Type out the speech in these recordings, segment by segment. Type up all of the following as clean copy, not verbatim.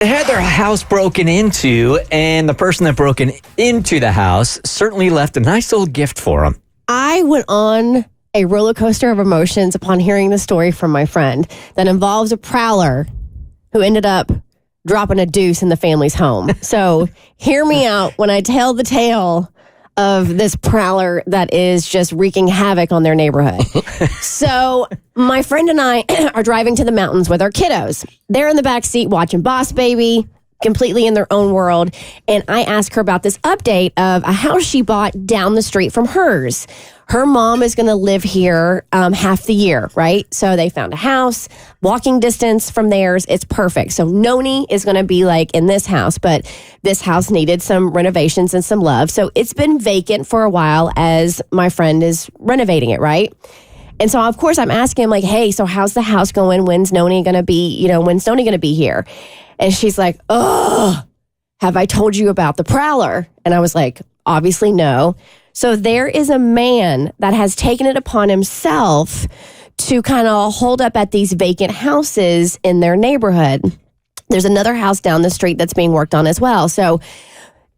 They had their house broken into, and the person that broke into the house certainly left a nice little gift for them. I went on a roller coaster of emotions upon hearing the story from my friend that involves a prowler who ended up dropping a deuce in the family's home. So hear me out when I tell the tale of this prowler that is just wreaking havoc on their neighborhood. So my friend and I are driving to the mountains with our kiddos. They're in the back seat watching Boss Baby, completely in their own world. And I asked her about this update of a house she bought down the street from hers. Her mom is going to live here half the year, right? So they found a house, walking distance from theirs. It's perfect. So Noni is going to be like in this house, but this house needed some renovations and some love. So it's been vacant for a while as my friend is renovating it, right? And so, of course, I'm asking him like, hey, so how's the house going? When's Noni going to be, when's Noni going to be here? And she's like, oh, have I told you about the prowler? And I was like, obviously no. So there is a man that has taken it upon himself to kind of hold up at these vacant houses in their neighborhood. There's another house down the street that's being worked on as well. So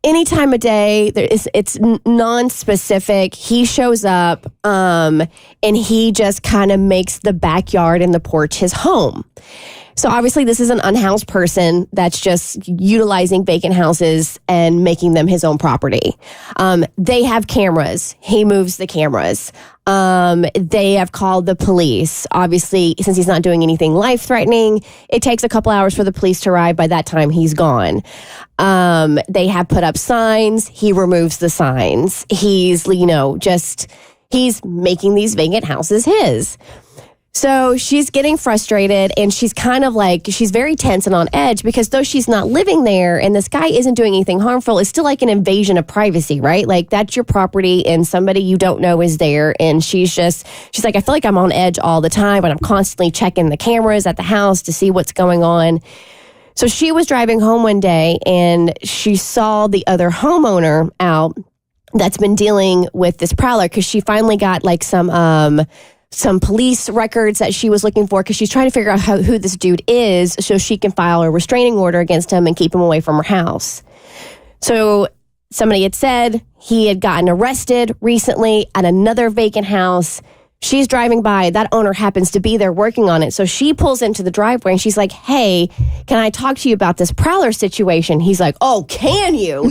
any time of day, it's non-specific. He shows up and he just kind of makes the backyard and the porch his home. So obviously this is an unhoused person that's just utilizing vacant houses and making them his own property. They have cameras. He moves the cameras. They have called the police. Obviously, since he's not doing anything life-threatening, it takes a couple hours for the police to arrive. By that time, he's gone. They have put up signs. He removes the signs. He's making these vacant houses his. So she's getting frustrated and she's kind of like, she's very tense and on edge because though she's not living there and this guy isn't doing anything harmful, it's still like an invasion of privacy, right? Like that's your property and somebody you don't know is there. And she's like, I feel like I'm on edge all the time and I'm constantly checking the cameras at the house to see what's going on. So she was driving home one day and she saw the other homeowner out that's been dealing with this prowler because she finally got like some police records that she was looking for because she's trying to figure out who this dude is so she can file a restraining order against him and keep him away from her house. So somebody had said he had gotten arrested recently at another vacant house. She's driving by. That owner happens to be there working on it. So she pulls into the driveway and she's like, hey, can I talk to you about this prowler situation? He's like, oh, can you?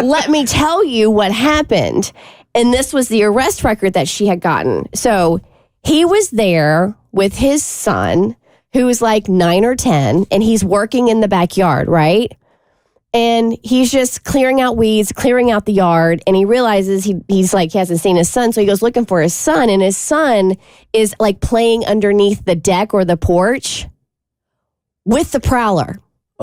Let me tell you what happened. And this was the arrest record that she had gotten. So he was there with his son, who was like 9 or 10, and he's working in the backyard, right? And he's just clearing out weeds, clearing out the yard, and he realizes he hasn't seen his son, so he goes looking for his son, and his son is like playing underneath the deck or the porch with the prowler.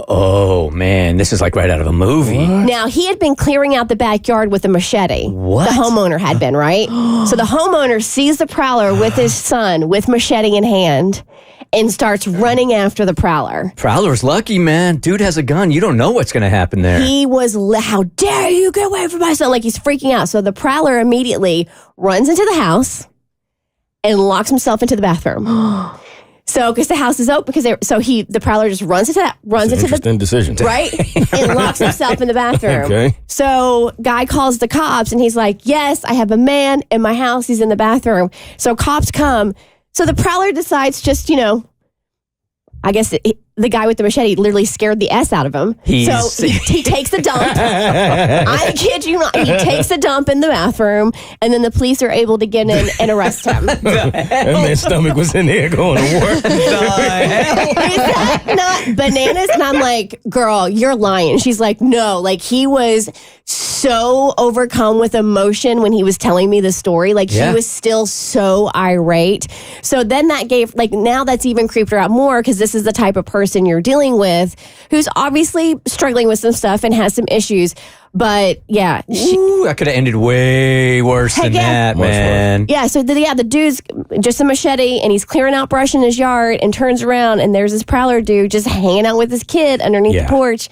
Oh, man, this is like right out of a movie. What? Now, he had been clearing out the backyard with a machete. What? The homeowner had been, right? So the homeowner sees the prowler with his son with machete in hand and starts running after the prowler. Prowler's lucky, man. Dude has a gun. You don't know what's going to happen there. He was, how dare you get away from my son? Like he's freaking out. So the prowler immediately runs into the house and locks himself into the bathroom. So, because the house is open, the prowler just runs into the decision, right, and locks himself in the bathroom. Okay. So, guy calls the cops, and he's like, "Yes, I have a man in my house. He's in the bathroom." So, cops come. So the prowler decides, I guess the guy with the machete literally scared the S out of him. So he takes a dump. I kid you not. He takes a dump in the bathroom, and then the police are able to get in and arrest him. That man's stomach was in there going to war. Is that not bananas? And I'm like, girl, you're lying. She's like, no. Like, he was so overcome with emotion when he was telling me the story. Like, he was still so irate. So then that gave, now that's even creeped her out more because this is the type of person you're dealing with who's obviously struggling with some stuff and has some issues. But yeah. That could have ended way worse than that, man. Yeah, so the dude's just a machete and he's clearing out brush in his yard and turns around and there's this prowler dude just hanging out with his kid underneath the porch.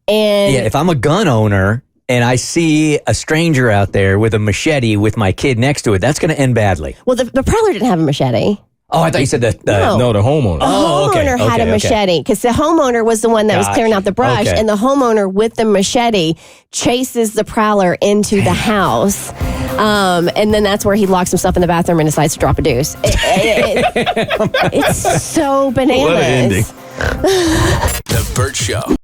And if I'm a gun owner and I see a stranger out there with a machete with my kid next to it, that's going to end badly. Well, the prowler didn't have a machete. Oh, I thought you said that. No, the homeowner. The Oh, okay, homeowner had okay, a machete because the homeowner was the one that was clearing out the brush, Okay. and the homeowner with the machete chases the prowler into the house. And then that's where he locks himself in the bathroom and decides to drop a deuce. It's so bananas. What an ending. The Bert Show.